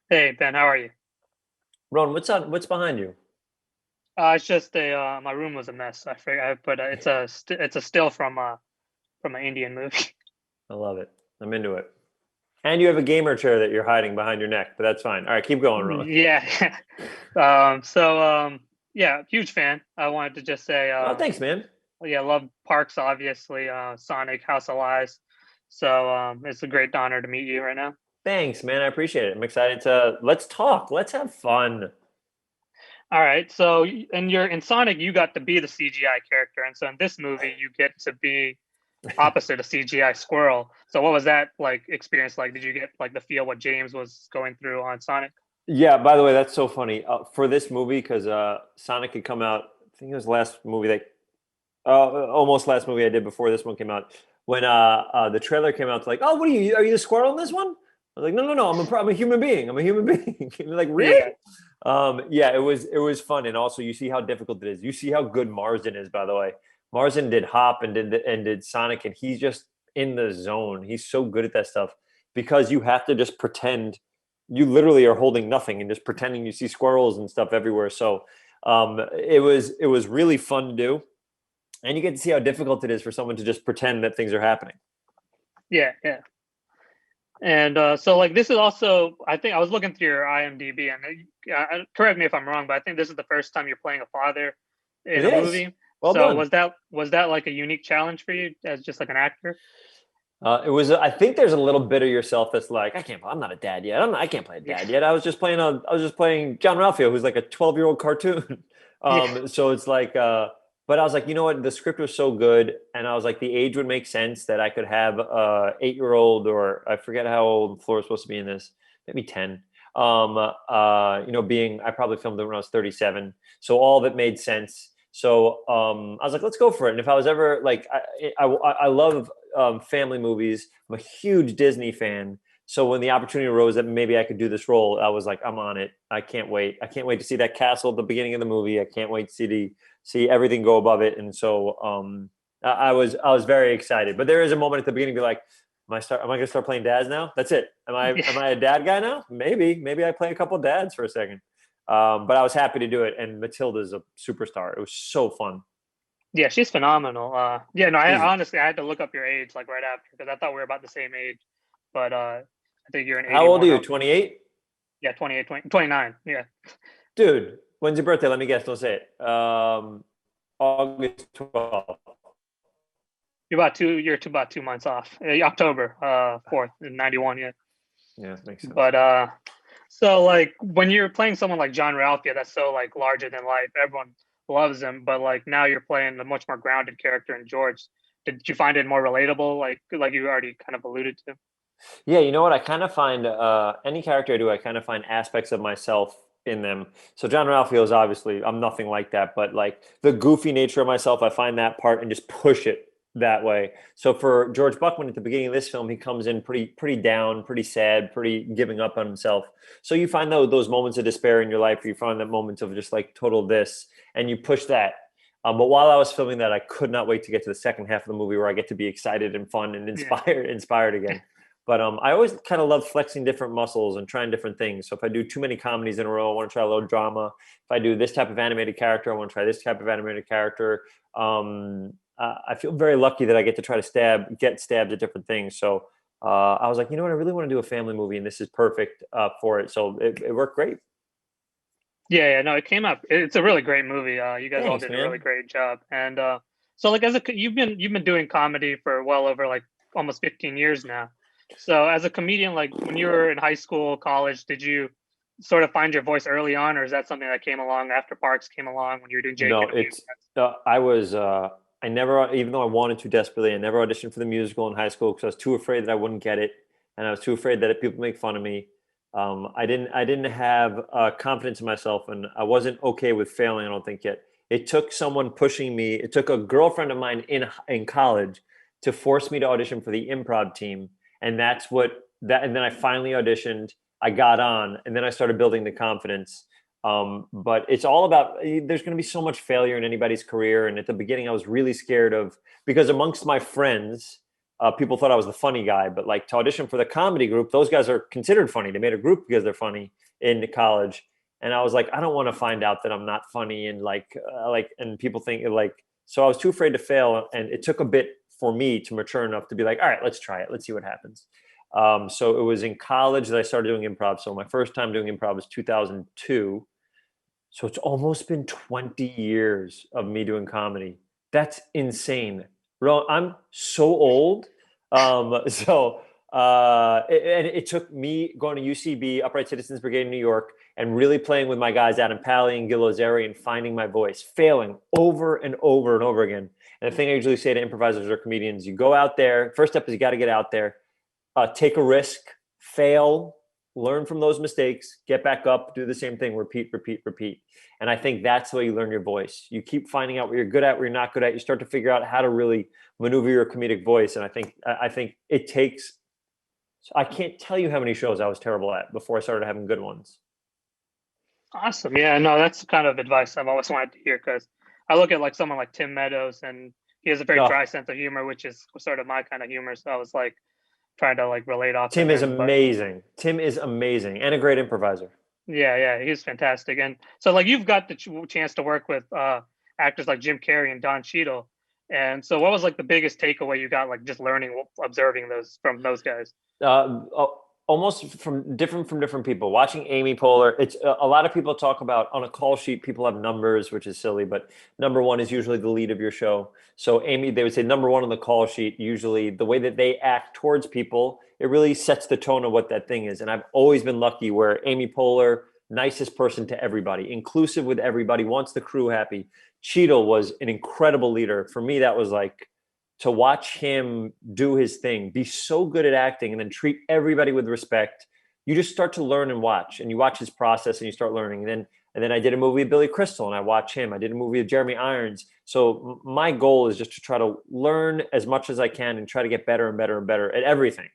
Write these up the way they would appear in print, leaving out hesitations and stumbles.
Hey Ben, how are you? Ron, what's behind you? It's just a my room was a mess. I forgot, but it's a still from an Indian movie. I love it. I'm into it. And you have a gamer chair that you're hiding behind your neck, but that's fine. All right, keep going, Ron. Yeah. Yeah, huge fan. I wanted to just say Oh, thanks, man. yeah, love Parks obviously. Sonic, House of Lies. So it's a great honor to meet you right now. Thanks, man. I appreciate it. I'm excited to let's talk. Let's have fun. All right. So and you're in Sonic, you got to be the CGI character, and so in this movie, you get to be opposite a CGI squirrel. So what was that like experience like? Did you get like the feel what James was going through on Sonic? Yeah, by the way, that's so funny. For this movie, because Sonic had come out, I think it was the last movie that almost last movie I did before this one came out. When the trailer came out, it's like, oh, what are you? Are you the squirrel in this one? I was like, no, no, no. I'm a human being. I'm a human being. And they're like, really? Yeah, Yeah, it was fun, and also you see how difficult it is. You see how good Marsden is, by the way. Marsden did Hop and did Sonic, and he's just in the zone. He's so good at that stuff because you have to just pretend. You literally are holding nothing and just pretending you see squirrels and stuff everywhere. So it was really fun to do, and you get to see how difficult it is for someone to just pretend that things are happening. yeah. And so like this is also I think I was looking through your IMDb and correct me if I'm wrong, but I think this is the first time you're playing a father It in a is. movie. Well So done. was that like a unique challenge for you as just like an actor? It was. I think there's a little bit of yourself that's like, I can't. I'm not a dad yet. I can't play a Yeah, dad yet. I was just playing John Ralphio, who's like a 12-year-old cartoon. yeah, So it's like, but I was like, you know what? The script was so good, and I was like, the age would make sense that I could have a 8-year-old, or I forget how old Flora's supposed to be in this, maybe 10. Being I probably filmed it when I was 37, so all of it made sense. So I was like, let's go for it. And if I was ever like, I love family movies. I'm a huge Disney fan. So when the opportunity arose that maybe I could do this role, I was like, I'm on it. I can't wait. I can't wait to see that castle at the beginning of the movie. I can't wait to see everything go above it. And so I was very excited. But there is a moment at the beginning, be like, am I gonna start playing dads now? That's it. Am I yeah, am I a dad guy now? Maybe I play a couple dads for a second. But I was happy to do it. And Matilda's a superstar. It was so fun. yeah. She's phenomenal. Yeah, no, I She's honestly I had to look up your age like right after because I thought we were about the same age, but I think you're an How old are 81. you? 28? Yeah, 28, 20, 29. Yeah. Dude, when's your birthday? Let me guess. Don't say it. August 12th. You're about 2 months off. October 4th in 91, yeah. Yeah, makes sense. But so like when you're playing someone like John Ralphia, that's so like larger than life. Everyone loves him, but like now you're playing a much more grounded character in George. Did you find it more relatable, like you already kind of alluded to? Yeah, you know what? I kind of find any character I do, I kind of find aspects of myself in them. So John Ralphio is obviously, I'm nothing like that, but like the goofy nature of myself, I find that part and just push it that way. So for George Buckman at the beginning of this film, he comes in pretty down, pretty sad, pretty giving up on himself. So you find those moments of despair in your life, or you find that moments of just like total this, and you push that. But while I was filming that, I could not wait to get to the second half of the movie where I get to be excited and fun and Yeah, inspired again. But I always kind of love flexing different muscles and trying different things. So if I do too many comedies in a row, I want to try a little drama. If I do this type of animated character, I want to try this type of animated character. I feel very lucky that I get to try to get stabbed at different things. So I was like, you know what, I really want to do a family movie, and this is perfect for it. So it worked great. yeah. No, it came up. It's a really great movie. You guys all Thanks, did a really man. great job. And so like you've been doing comedy for well over like almost 15 years now. So as a comedian, like when you were in high school, college, did you sort of find your voice early on, or is that something that came along after Parks came along when you were doing Jake No, and Amir? it's I never, even though I wanted to desperately, I never auditioned for the musical in high school because I was too afraid that I wouldn't get it, and I was too afraid that people make fun of me. I didn't have confidence in myself, and I wasn't okay with failing. I don't think yet. It took someone pushing me. It took a girlfriend of mine in college to force me to audition for the improv team, and that's what that. And then I finally auditioned. I got on, and then I started building the confidence. But it's all about there's going to be so much failure in anybody's career. And at the beginning, I was really scared of because amongst my friends, people thought I was the funny guy. But like to audition for the comedy group, those guys are considered funny. They made a group because they're funny in college. And I was like, I don't want to find out that I'm not funny. And and people think like, so I was too afraid to fail. And it took a bit for me to mature enough to be like, all right, let's try it. Let's see what happens. So it was in college that I started doing improv. So my first time doing improv was 2002. So it's almost been 20 years of me doing comedy. That's insane. I'm so old. It took me going to UCB, Upright Citizens Brigade in New York, and really playing with my guys, Adam Pally and Gil Ozeri, and finding my voice, failing over and over and over again. And the thing I usually say to improvisers or comedians, you go out there, first step is you got to get out there, take a risk, fail, learn from those mistakes, get back up, do the same thing, repeat, repeat, repeat. And I think that's the way you learn your voice. You keep finding out what you're good at, what you're not good at. You start to figure out how to really maneuver your comedic voice. And I think it takes, I can't tell you how many shows I was terrible at before I started having good ones. Awesome. Yeah, no, that's the kind of advice I've always wanted to hear, because I look at like someone like Tim Meadows, and he has a very dry sense of humor, which is sort of my kind of humor. So I was like trying to like relate off. Tim is amazing. Tim is amazing and a great improviser. Yeah, he's fantastic. And so like you've got the chance to work with actors like Jim Carrey and Don Cheadle. And so what was like the biggest takeaway you got, like just learning, observing those from those guys? Almost from different people. Watching Amy Poehler, it's a lot of people talk about on a call sheet, people have numbers, which is silly, but number one is usually the lead of your show. So Amy, they would say number one on the call sheet, usually the way that they act towards people, it really sets the tone of what that thing is. And I've always been lucky where Amy Poehler, nicest person to everybody, inclusive with everybody, wants the crew happy. Cheadle was an incredible leader. For me, that was like, to watch him do his thing, be so good at acting, and then treat everybody with respect, you just start to learn and watch, and you watch his process and you start learning. And then I did a movie with Billy Crystal and I watch him. I did a movie with Jeremy Irons. So my goal is just to try to learn as much as I can and try to get better and better and better at everything.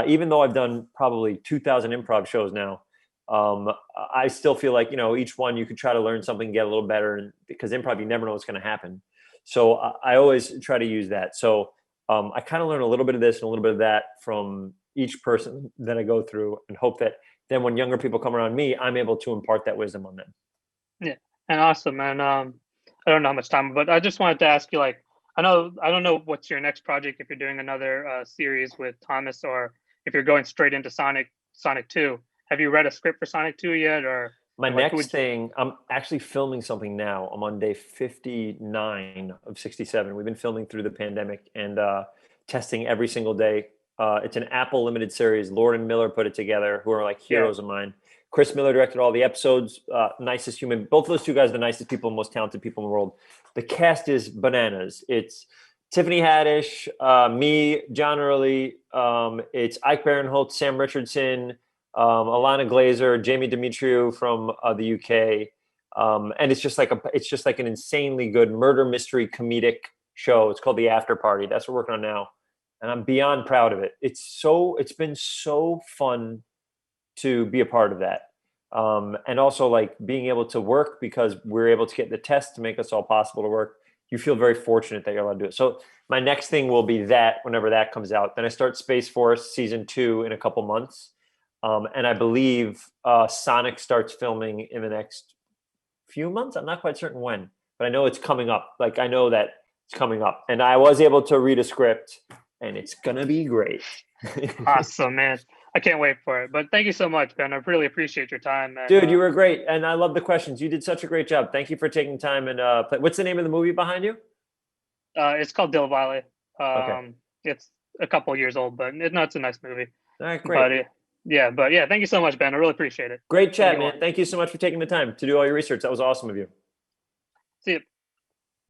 Even though I've done probably 2,000 improv shows now, I still feel like, each one you could try to learn something, get a little better, and because improv, you never know what's going to happen. So I always try to use that. So I kind of learn a little bit of this and a little bit of that from each person that I go through, and hope that then when younger people come around me, I'm able to impart that wisdom on them. Yeah, and awesome. And I don't know how much time, but I just wanted to ask you, like, I don't know what's your next project, if you're doing another series with Thomas, or if you're going straight into Sonic 2. Have you read a script for Sonic 2 yet, or? My next thing, I'm actually filming something now. I'm on day 59 of 67. We've been filming through the pandemic and testing every single day. It's an Apple limited series. Lord and Miller put it together, who are like heroes of mine. Chris Miller directed all the episodes. Nicest human. Both of those two guys are the nicest people, most talented people in the world. The cast is bananas. It's Tiffany Haddish, me, John Early. It's Ike Barinholtz, Sam Richardson, Alana Glazer, Jamie Demetriou from the UK, and it's just like an insanely good murder mystery comedic show. It's called The After Party. That's what we're working on now, and I'm beyond proud of it. It's been so fun to be a part of that, and also like being able to work, because we're able to get the test to make us all possible to work. You feel very fortunate that you're allowed to do it. So my next thing will be that whenever that comes out. Then I start Space Force season 2 in a couple months. And I believe Sonic starts filming in the next few months. I'm not quite certain when, but I know it's coming up. Like, I know that it's coming up. And I was able to read a script, and it's going to be great. Awesome, man. I can't wait for it. But thank you so much, Ben. I really appreciate your time. And, dude, you were great. And I love the questions. You did such a great job. Thank you for taking time. And what's the name of the movie behind you? It's called Dil Valle. Okay. It's a couple years old, but it's a nice movie. All right, great. But thank you so much, Ben. I really appreciate it. Great chat, man. Thank you so much for taking the time to do all your research. That was awesome of you. See you.